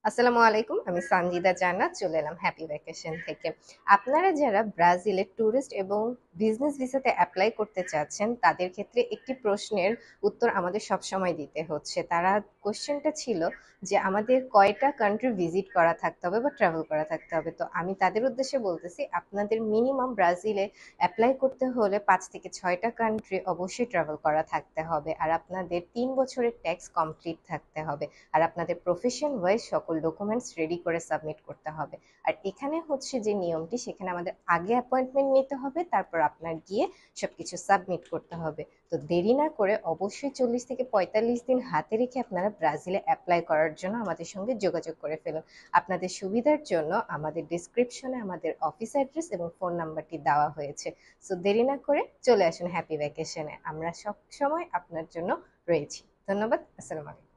আসসালামু আলাইকুম। আমি সানজিদা জান্নাত চলে এলাম হ্যাপি ভ্যাকেশন থেকে। আপনারা যারা ব্রাজিলে ট্যুরিস্ট এবং বিজনেস ভিসাতে অ্যাপ্লাই করতে চাচ্ছেন তাদের ক্ষেত্রে একটি প্রশ্নের উত্তর আমাদের সবসময় দিতে হচ্ছে। কোশ্চেনটা ছিল যে আমাদের কয়টা কান্ট্রি ভিজিট করা থাকতে হবে বা ট্রাভেল করা থাকতে হবে। তো আমি তাদের উদ্দেশ্যে বলতেছি, আপনাদের মিনিমাম ব্রাজিলে অ্যাপ্লাই করতে হলে 5 থেকে 6টা কান্ট্রি অবশ্যই ট্রাভেল করা থাকতে হবে, আর আপনাদের 3 বছরের ট্যাক্স কমপ্লিট থাকতে হবে, আর আপনাদের প্রফেশন ওয়াইজ সকল ডকুমেন্টস রেডি করে সাবমিট করতে হবে। আর এখানে হচ্ছে যে নিয়মটি, সেখানে আমাদের আগে অ্যাপয়েন্টমেন্ট নিতে হবে, তারপর আপনার গিয়ে সবকিছু সাবমিট করতে হবে। তো দেরি না করে অবশ্যই 40 থেকে 45 দিন হাতে রেখে আপনারা ব্রাজিলে অ্যাপ্লাই করার জন্য আমাদের সঙ্গে যোগাযোগ করে ফেলুন। আপনাদের সুবিধার জন্য আমাদের ডিসক্রিপশনে আমাদের অফিস অ্যাড্রেস এবং ফোন নাম্বারটি দেওয়া হয়েছে। সো দেরি না করে চলে আসুন হ্যাপি ভ্যাকেশনে। আমরা সব সময় আপনার জন্য রয়েছি। ধন্যবাদ। আসসালামু আলাইকুম।